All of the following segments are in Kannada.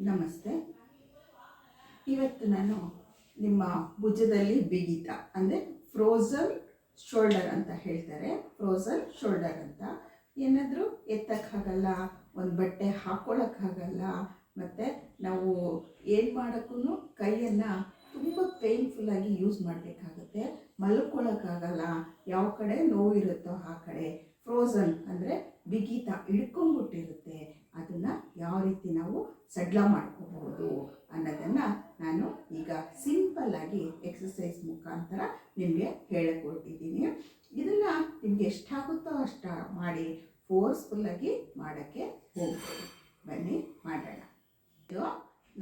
ನಮಸ್ತೆ. ಇವತ್ತು ನಾನು ನಿಮ್ಮ ಭುಜದಲ್ಲಿ ಬಿಗಿತ ಅಂದರೆ ಫ್ರೋಝನ್ ಶೋಲ್ಡರ್ ಅಂತ ಹೇಳ್ತಾರೆ. ಫ್ರೋಝನ್ ಶೋಲ್ಡರ್ ಅಂತ ಏನಾದರೂ ಎತ್ತಕ್ಕಾಗಲ್ಲ, ಒಂದು ಬಟ್ಟೆ ಹಾಕ್ಕೊಳ್ಳೋಕ್ಕಾಗಲ್ಲ, ಮತ್ತು ನಾವು ಏನು ಮಾಡೋಕ್ಕೂ ಕೈಯನ್ನು ತುಂಬ ಪೇನ್ಫುಲ್ಲಾಗಿ ಯೂಸ್ ಮಾಡಬೇಕಾಗುತ್ತೆ. ಮಲ್ಕೊಳ್ಳೋಕ್ಕಾಗಲ್ಲ, ಯಾವ ಕಡೆ ನೋವಿರುತ್ತೋ ಆ ಕಡೆ ಫ್ರೋಝನ್ ಅಂದರೆ ಬಿಗಿತ ಹಿಡ್ಕೊಂಡ್ಬಿಟ್ಟಿರುತ್ತೆ. ಅದನ್ನು ಯಾವ ರೀತಿ ನಾವು ಸಡ್ಲ ಮಾಡ್ಕೋಬಹುದು ಅನ್ನೋದನ್ನು ನಾನು ಈಗ ಸಿಂಪಲ್ಲಾಗಿ ಎಕ್ಸಸೈಸ್ ಮುಖಾಂತರ ನಿಮಗೆ ಹೇಳಿಕೊಟ್ಟಿದ್ದೀನಿ. ಇದನ್ನು ನಿಮಗೆ ಎಷ್ಟಾಗುತ್ತೋ ಅಷ್ಟು ಮಾಡಿ, ಫೋರ್ಸ್ಫುಲ್ಲಾಗಿ ಮಾಡೋಕ್ಕೆ ಹೋಗ್ತೀವಿ. ಬನ್ನಿ ಮಾಡೋಣ.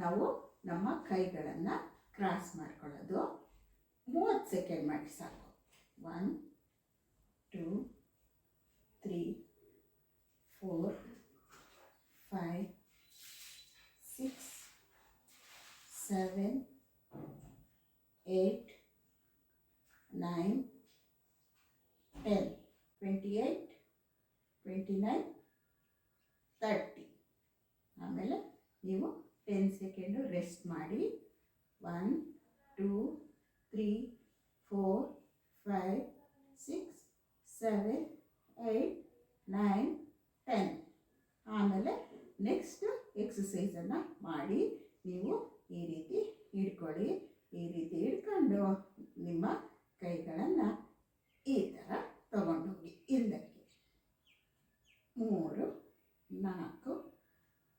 ನಾವು ನಮ್ಮ ಕೈಗಳನ್ನು ಕ್ರಾಸ್ ಮಾಡ್ಕೊಳ್ಳೋದು 30 ಸೆಕೆಂಡ್ ಮಾಡಿ ಸಾಕು. 1 2 3 4 5 6 7 8 9 10 28 29 30. ಆಮೇಲೆ ನೀವು 10 ಸೆಕೆಂಡು ರೆಸ್ಟ್ ಮಾಡಿ. 1 2 3 4 5 6 7 8 9 10. ಆಮೇಲೆ ನೆಕ್ಸ್ಟ್ ಎಕ್ಸಸೈಸನ್ನು ಮಾಡಿ. ನೀವು ಈ ರೀತಿ ಹಿಡ್ಕೊಳ್ಳಿ. ಈ ರೀತಿ ಹಿಡ್ಕೊಂಡು ನಿಮ್ಮ ಕೈಗಳನ್ನು ಈ ಥರ ತಗೊಂಡೋಗಿ ಹಿಂದಕ್ಕೆ. 3 4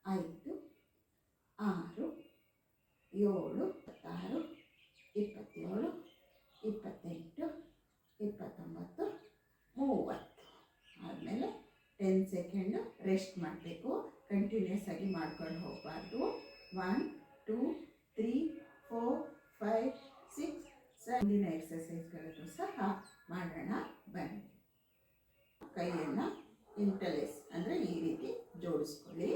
5 6 7 16 27 28 29 30. ಆದಮೇಲೆ 10 ಸೆಕೆಂಡು ರೆಸ್ಟ್ ಮಾಡಬೇಕು. ಕಂಟಿನ್ಯೂಸ್ ಆಗಿ ಮಾಡ್ಕೊಂಡು ಹೋಗಬಾರ್ದು. 1 2 3 4 5 6 7. ಮುಂದಿನ ಎಕ್ಸಸೈಸ್ಗಳನ್ನು ಸಹ ಮಾಡೋಣ ಬನ್ನಿ. ಕೈಯನ್ನು ಇಂಟರ್ಲೇಸ್ ಅಂದರೆ ಈ ರೀತಿ ಜೋಡಿಸ್ಕೊಳ್ಳಿ.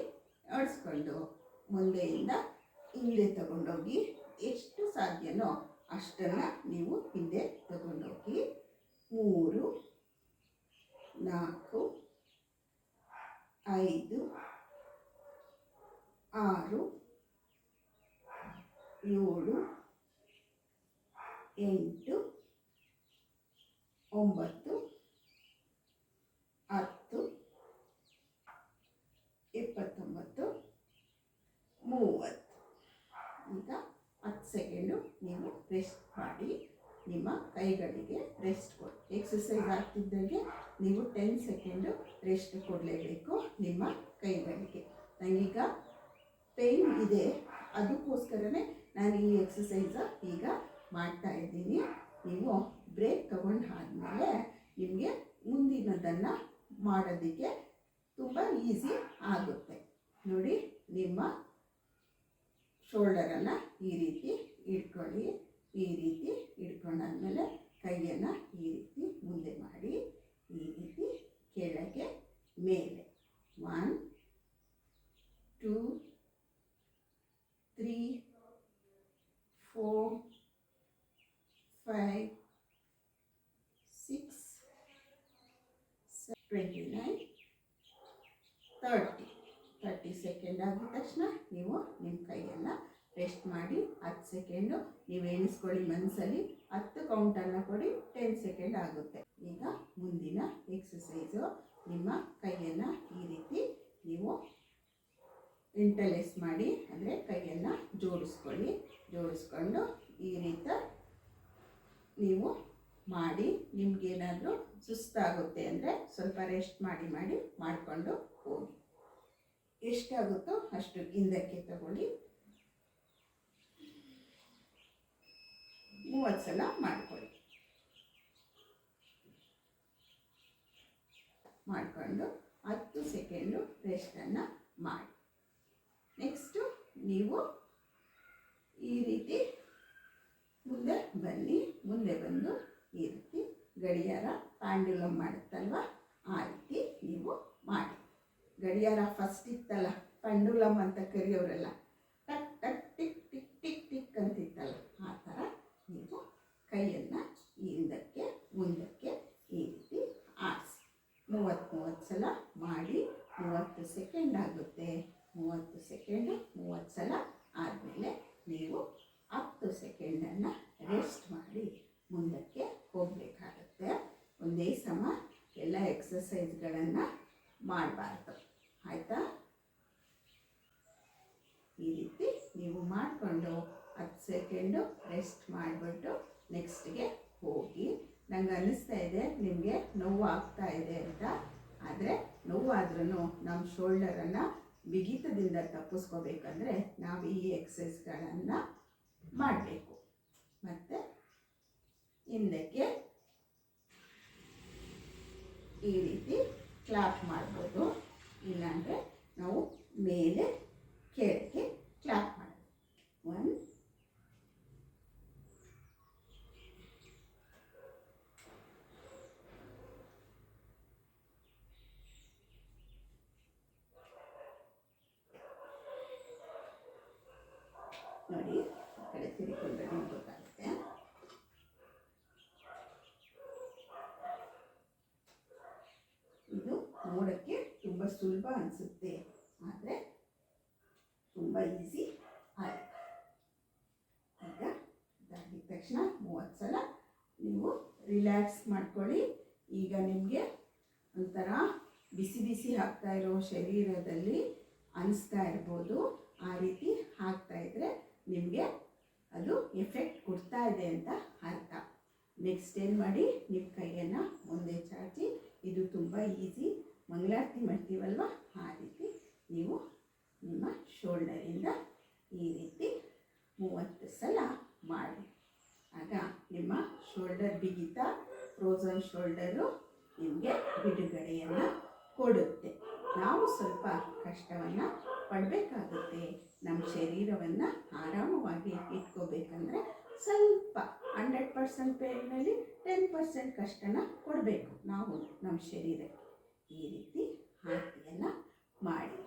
ಜೋಡಿಸ್ಕೊಂಡು ಮುಂದೆಯಿಂದ ಹಿಂದೆ ತಗೊಂಡೋಗಿ ಎಷ್ಟು ಸಾಧ್ಯನೋ ಅಷ್ಟನ್ನು ನೀವು ಹಿಂದೆ ತಗೊಂಡೋಗಿ. 3 4 5 6 7 8 9 10 29 30. ಈಗ 10 ಸೆಕೆಂಡು ನೀವು ರೆಸ್ಟ್ ಮಾಡಿ. ನಿಮ್ಮ ಕೈಗಳಿಗೆ ರೆಸ್ಟ್ ಕೊಡಿ. ಎಕ್ಸಸೈಸ್ ಆಗ್ತಿದ್ದಂಗೆ ನೀವು 10 ಸೆಕೆಂಡು ರೆಸ್ಟ್ ಕೊಡಲೇಬೇಕು ನಿಮ್ಮ ಕೈಗಳಿಗೆ. ನನಗೀಗ ಪೇಯ್ನ್ ಇದೆ, ಅದಕ್ಕೋಸ್ಕರನೇ ನಾನು ಈ ಎಕ್ಸಸೈಸ ಈಗ ಮಾಡ್ತಾ ಇದ್ದೀನಿ. ನೀವು ಬ್ರೇಕ್ ತಗೊಂಡು ಆದಮೇಲೆ ನಿಮಗೆ ಮುಂದಿನದನ್ನು ಮಾಡೋದಕ್ಕೆ ತುಂಬ ಈಸಿ ಆಗುತ್ತೆ. ನೋಡಿ, ನಿಮ್ಮ ಶೋಲ್ಡರನ್ನು ಈ ರೀತಿ ಇಟ್ಕೊಳ್ಳಿ. ಈ ರೀತಿ ಇಟ್ಕೊಂಡಾದ್ಮೇಲೆ ಕೈಯನ್ನು ಈ ರೀತಿ ಮುಂದೆ ಮಾಡಿ, ಈ ರೀತಿ ಕೆಳಗೆ ಮೇಲೆ. 1 2 3 4 5 6 7 29 30 ಸೆಕೆಂಡ್ ಆಗಿದ ತಕ್ಷಣ ನೀವು ನಿಮ್ಮ ಕೈಯನ್ನು ರೆಸ್ಟ್ ಮಾಡಿ. 10 ಸೆಕೆಂಡು ನೀವು ಎಣಿಸ್ಕೊಳ್ಳಿ ಮನಸ್ಸಲ್ಲಿ. 10 ಕೌಂಟನ್ನು ಕೊಡಿ. 10 ಸೆಕೆಂಡ್ ಆಗುತ್ತೆ. ಈಗ ಮುಂದಿನ ಎಕ್ಸಸೈಸು, ನಿಮ್ಮ ಕೈಯನ್ನು ಈ ರೀತಿ ನೀವು ಇಂಟರ್ಲೇಸ್ ಮಾಡಿ, ಅಂದರೆ ಕೈಯನ್ನು ಜೋಡಿಸ್ಕೊಳ್ಳಿ. ಜೋಡಿಸ್ಕೊಂಡು ಈ ರೀತಿ ನೀವು ಮಾಡಿ. ನಿಮಗೇನಾದರೂ ಸುಸ್ತಾಗುತ್ತೆ ಅಂದರೆ ಸ್ವಲ್ಪ ರೆಸ್ಟ್ ಮಾಡಿಕೊಂಡು ಹೋಗಿ. ಎಷ್ಟಾಗುತ್ತೋ ಅಷ್ಟು ಹಿಂದಕ್ಕೆ ತಗೊಳ್ಳಿ. 30 ಸಲ ಮಾಡಿಕೊಳ್ಳಿ. ಮಾಡಿಕೊಂಡು 10 ಸೆಕೆಂಡು ರೆಸ್ಟನ್ನು ಮಾಡಿ. ನೆಕ್ಸ್ಟು ನೀವು ಈ ರೀತಿ ಮುಂದೆ ಬನ್ನಿ. ಮುಂದೆ ಬಂದು ಈ ರೀತಿ ಗಡಿಯಾರ ಪ್ಯಾಂಡುಲಮ್ ಮಾಡುತ್ತಲ್ವ, ಆ ರೀತಿ ನೀವು ಮಾಡಿ. ಗಡಿಯಾರ ಫಸ್ಟ್ ಇತ್ತಲ್ಲ, ಪ್ಯಾಂಡುಲಮ್ ಅಂತ ಕರೆಯೋರೆಲ್ಲ, ಟಕ್ ಟಕ್ ಟಿಕ್ ಟಿಕ್ ಟಿಕ್ ಟಿಕ್ ಅಂತಿತ್ತಲ್ಲ, ಆ ಥರ ನೀವು ಕೈಯನ್ನು ಹಿಂದಕ್ಕೆ ಮುಂದಕ್ಕೆ ಈ ರೀತಿ ಆಡಿಸಿ 30 ಸಲ ಮಾಡಿ. 30 ಸೆಕೆಂಡ್ ಆಗುತ್ತೆ. 30 ಸೆಕೆಂಡು 30 ಸಲ ಈ ರೀತಿ ನೀವು ಮಾಡಿಕೊಂಡು 10 ಸೆಕೆಂಡು ರೆಸ್ಟ್ ಮಾಡಿಬಿಟ್ಟು ನೆಕ್ಸ್ಟ್ಗೆ ಹೋಗಿ. ನಂಗೆ ಅನ್ನಿಸ್ತಾ ಇದೆ ನಿಮಗೆ ನೋವು ಆಗ್ತಾ ಇದೆ ಅಂತ. ಆದರೆ ನೋವಾದ್ರೂ ನಮ್ಮ ಶೋಲ್ಡರನ್ನು ಬಿಗಿತದಿಂದ ತಪ್ಪಿಸ್ಕೋಬೇಕಂದ್ರೆ ನಾವು ಈ ಎಕ್ಸಸೈಸ್ಗಳನ್ನು ಮಾಡಬೇಕು. ಮತ್ತು ಹಿಂದಕ್ಕೆ ಈ ರೀತಿ ಕ್ಲಾಪ್ ಮಾಡ್ಬೋದು, ಇಲ್ಲಾಂದರೆ ನಾವು ಮೇಲೆ ಕೆಳಗೆ ಕ್ಲಾಪ್ ಮಾಡೋದು. 1 ನೋಡಿ, ಆ ಕಡೆ ತಿರುಗಿಕೊಂಡ್ರೆ ನಿಮ್ಗೆ ಗೊತ್ತಾಗುತ್ತೆ. ಇದು ನೋಡೋಕ್ಕೆ ತುಂಬ ಸುಲಭ ಅನಿಸುತ್ತೆ, ಆದರೆ ತುಂಬ ಈಸಿ ಆಗುತ್ತೆ. ಈಗ ಇದಾಗಿದ ತಕ್ಷಣ 30 ಸಲ ನೀವು ರಿಲ್ಯಾಕ್ಸ್ ಮಾಡ್ಕೊಳ್ಳಿ. ಈಗ ನಿಮಗೆ ಒಂಥರ ಬಿಸಿ ಬಿಸಿ ಆಗ್ತಾ ಇರೋ ಶರೀರದಲ್ಲಿ ಅನಿಸ್ತಾ ಇರ್ಬೋದು. ಆ ರೀತಿ ಆಗ್ತಾಯಿದ್ರೆ ನಿಮಗೆ ಅದು ಎಫೆಕ್ಟ್ ಕೊಡ್ತಾ ಇದೆ ಅಂತ ಅರ್ಥ. ನೆಕ್ಸ್ಟ್ ಏನು ಮಾಡಿ, ನಿಮ್ಮ ಕೈಯನ್ನು ಮುಂದೆ ಚಾಚಿ, ಇದು ತುಂಬ ಈಸಿ, ಮಂಗಳಾರತಿ ಮಾಡ್ತೀವಲ್ವ ಆ ರೀತಿ ನೀವು ನಿಮ್ಮ ಶೋಲ್ಡರಿಂದ ಈ ರೀತಿ 30 ಸಲ ಮಾಡಿ. ಆಗ ನಿಮ್ಮ ಶೋಲ್ಡರ್ ಬಿಗಿತ, ಫ್ರೋಝನ್ ಶೋಲ್ಡರು ನಿಮಗೆ ಬಿಡುಗಡೆಯನ್ನು ಕೊಡುತ್ತೆ. ನಾವು ಸ್ವಲ್ಪ ಕಷ್ಟವನ್ನು ಪಡಬೇಕಾಗುತ್ತೆ. ನಮ್ಮ ಶರೀರವನ್ನು ಆರಾಮವಾಗಿ ಇಟ್ಕೋಬೇಕಂದ್ರೆ ಸ್ವಲ್ಪ 100% ಪೇನಲ್ಲಿ 10% ಕಷ್ಟನ ಕೊಡಬೇಕು ನಾವು ನಮ್ಮ ಶರೀರಕ್ಕೆ. ಈ ರೀತಿ ಆರತಿಯನ್ನು ಮಾಡಿ.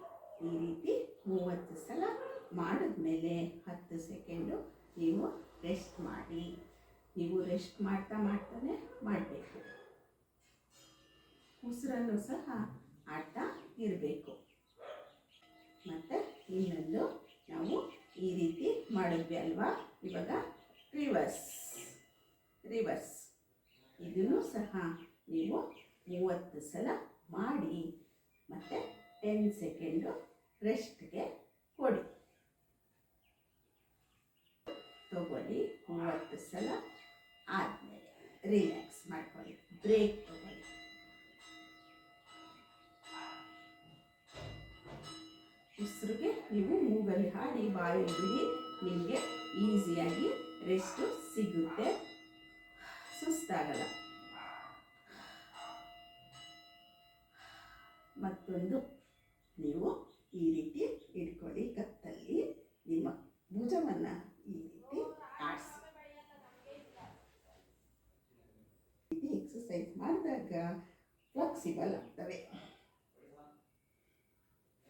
ಈ ರೀತಿ 30 ಸಲ ಮಾಡಿದ್ಮೇಲೆ 10 ಸೆಕೆಂಡು ನೀವು ರೆಸ್ಟ್ ಮಾಡಿ. ನೀವು ರೆಸ್ಟ್ ಮಾಡ್ತಾ ಮಾಡ್ತಾನೆ ಮಾಡಬೇಕು. ಉಸಿರನ್ನು ಸಹ ಆಡ್ತಾ ಇರಬೇಕು. ಮತ್ತು ಇನ್ನೊಂದು ನಾವು ಈ ರೀತಿ ಮಾಡಿದ್ವಿ ಅಲ್ವಾ, ಇವಾಗ ರಿವರ್ಸ್ ಇದನ್ನು ಸಹ ನೀವು 30 ಸಲ ಮಾಡಿ. ಮತ್ತು 10 ಸೆಕೆಂಡು ರೆಸ್ಟ್ಗೆ ಕೊಡಿ. ತಗೊಳ್ಳಿ. 30 ಸಲ ಆದಮೇಲೆ ರಿಲ್ಯಾಕ್ಸ್ ಮಾಡ್ಕೊಳ್ಳಿ, ಬ್ರೇಕ್ ತಗೊಳ್ಳಿ. ಉಸಿರಿಗೆ ನೀವು ಮೂಗಲ್ಲಿ ಹಾಡಿ ಬಾಯಲ್ಲಿ ಬಿಡಿ. ನಿಮಗೆ ಈಸಿಯಾಗಿ ರೆಸ್ಟು ಸಿಗುತ್ತೆ, ಸುಸ್ತಾಗಲ್ಲ. ಮತ್ತೊಂದು ನೀವು ಈ ರೀತಿ ಇಟ್ಕೊಳ್ಳಿ, ಕತ್ತಲ್ಲಿ ನಿಮ್ಮ ಭುಜವನ್ನು ಈ ರೀತಿ ಆಡಿಸಿ. ಈ ಎಕ್ಸಸೈಸ್ ಮಾಡಿದಾಗ ಫ್ಲೆಕ್ಸಿಬಲ್ ಆಗ್ತವೆ.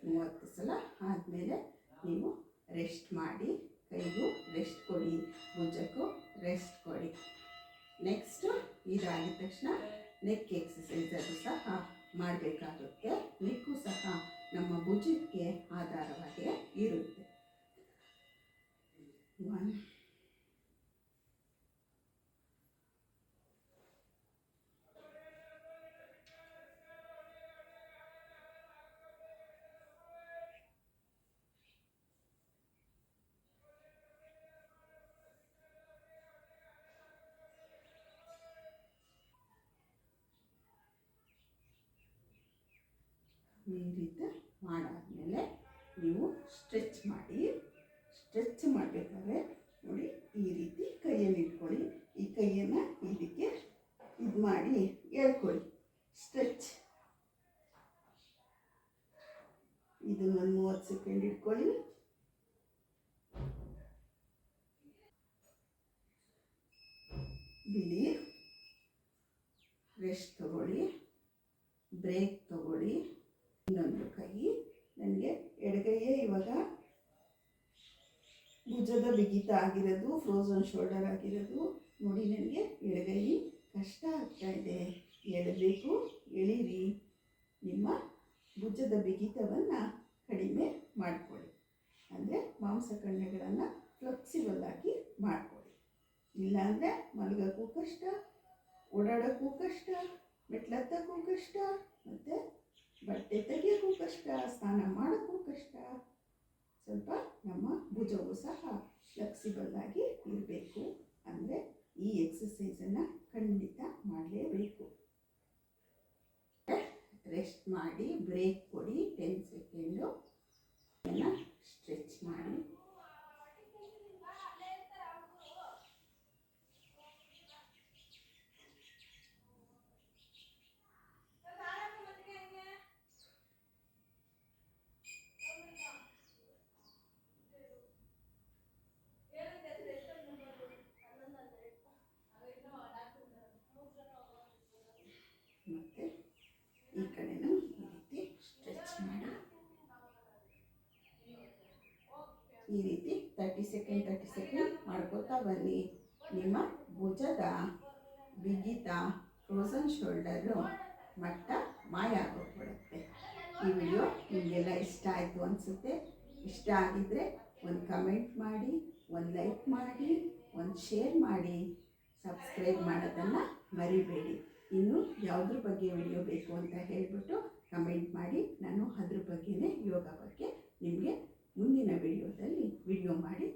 30 ಸಲ ಆದಮೇಲೆ ನೀವು ರೆಸ್ಟ್ ಮಾಡಿ. ಕೈಗೂ ರೆಸ್ಟ್ ಕೊಡಿ, ಭುಜಕ್ಕೂ ರೆಸ್ಟ್ ಕೊಡಿ. ನೆಕ್ಸ್ಟು ಇದಾಗಿದ ತಕ್ಷಣ ನೆಕ್ ಎಕ್ಸಸೈಸ್ ಅದು ಸಹ ಮಾಡಬೇಕಾಗುತ್ತೆ. ನೆಕ್ಕು ಸಹ ನಮ್ಮ ಭುಜಕ್ಕೆ ಆಧಾರವಾಗಿ ಇರುತ್ತೆ. 1 ಈ ರೀತಿ ಮಾಡಾದಮೇಲೆ ನೀವು ಸ್ಟ್ರೆಚ್ ಮಾಡಿ. ಸ್ಟ್ರೆಚ್ ಮಾಡಬೇಕಾದ್ರೆ ನೋಡಿ, ಈ ರೀತಿ ಕೈಯಲ್ಲಿ ಇಟ್ಕೊಳ್ಳಿ. ಈ ಕೈಯನ್ನು ಇದಕ್ಕೆ ಇದು ಮಾಡಿ ಎಳ್ಕೊಳ್ಳಿ. ಸ್ಟ್ರೆಚ್. ಇದನ್ನು ಒಂದು 30 ಸೆಕೆಂಡ್ ಇಟ್ಕೊಳ್ಳಿ. ಬಿಡಿ. ರೆಸ್ಟ್ ತಗೊಳ್ಳಿ, ಬ್ರೇಕ್ ತಗೊಳ್ಳಿ. ಇನ್ನೊಂದು ಕೈ, ನನಗೆ ಎಡಗೈಯೇ ಇವಾಗ ಭುಜದ ಬಿಗಿತ ಆಗಿರೋದು, ಫ್ರೋಝನ್ ಶೋಲ್ಡರ್ ಆಗಿರೋದು ನೋಡಿ. ನನಗೆ ಎಡಗೈ ಕಷ್ಟ ಆಗ್ತಾ ಇದೆ. ಎಳಬೇಕು, ಎಳೀರಿ. ನಿಮ್ಮ ಭುಜದ ಬಿಗಿತವನ್ನು ಕಡಿಮೆ ಮಾಡಿಕೊಳ್ಳಿ. ಅಂದರೆ ಮಾಂಸಖಂಡಗಳನ್ನು ಫ್ಲೆಕ್ಸಿಬಲ್ ಆಗಿ ಮಾಡಿಕೊಳ್ಳಿ. ಇಲ್ಲಾಂದರೆ ಮಲಗೋಕ್ಕೂ ಕಷ್ಟ, ಓಡಾಡೋಕ್ಕೂ ಕಷ್ಟ, ಮೆಟ್ಲತ್ತಕ್ಕೂ ಕಷ್ಟ, ಮತ್ತು ಬಟ್ಟೆ ತೆಗಿಯೋಕ್ಕೂ ಕಷ್ಟ, ಸ್ನಾನ ಮಾಡೋಕ್ಕೂ ಕಷ್ಟ. ಸ್ವಲ್ಪ ನಮ್ಮ ಭುಜವು ಸಹ ಫ್ಲೆಕ್ಸಿಬಲ್ ಆಗಿ ಇರಬೇಕು. ಅಂದರೆ ಈ ಎಕ್ಸಸೈಸನ್ನು ಖಂಡಿತ ಮಾಡಲೇಬೇಕು. ರೆಸ್ಟ್ ಮಾಡಿ ಬ್ರೇಕ್ ಕೊಡಿ 10 ಸೆಕೆಂಡು. ಸ್ಟ್ರೆಚ್ ಮಾಡಿ. ಮತ್ತು ಈ ಕಡೆನೂ ಈ ರೀತಿ ಸ್ಟ್ರೆಚ್ ಮಾಡಿ. ಈ ರೀತಿ 30 ಸೆಕೆಂಡ್ ಮಾಡ್ಕೋತಾ ಬನ್ನಿ. ನಿಮ್ಮ ಭುಜದ ಬಿಗಿತ, ಫ್ರೋಸನ್ ಶೋಲ್ಡರು ಮಟ್ಟ ಮಾಯ ಆಗೋಗ್ಬಿಡುತ್ತೆ. ಈ ವಿಡಿಯೋ ನಿಮಗೆಲ್ಲ ಇಷ್ಟ ಆಯಿತು ಅನಿಸುತ್ತೆ. ಇಷ್ಟ ಆಗಿದ್ದರೆ ಒಂದು ಕಮೆಂಟ್ ಮಾಡಿ, ಒಂದು ಲೈಕ್ ಮಾಡಿ, ಒಂದು ಶೇರ್ ಮಾಡಿ, ಸಬ್ಸ್ಕ್ರೈಬ್ ಮಾಡೋದನ್ನು ಮರಿಬೇಡಿ. ಇನ್ನು ಯಾವುದ್ರ ಬಗ್ಗೆ ವಿಡಿಯೋ ಬೇಕು ಅಂತ ಹೇಳಿಬಿಟ್ಟು ಕಮೆಂಟ್ ಮಾಡಿ. ನಾನು ಅದ್ರ ಬಗ್ಗೆನೇ ಯೋಗ ಬಗ್ಗೆ ನಿಮಗೆ ಮುಂದಿನ ವಿಡಿಯೋದಲ್ಲಿ ವಿಡಿಯೋ ಮಾಡಿ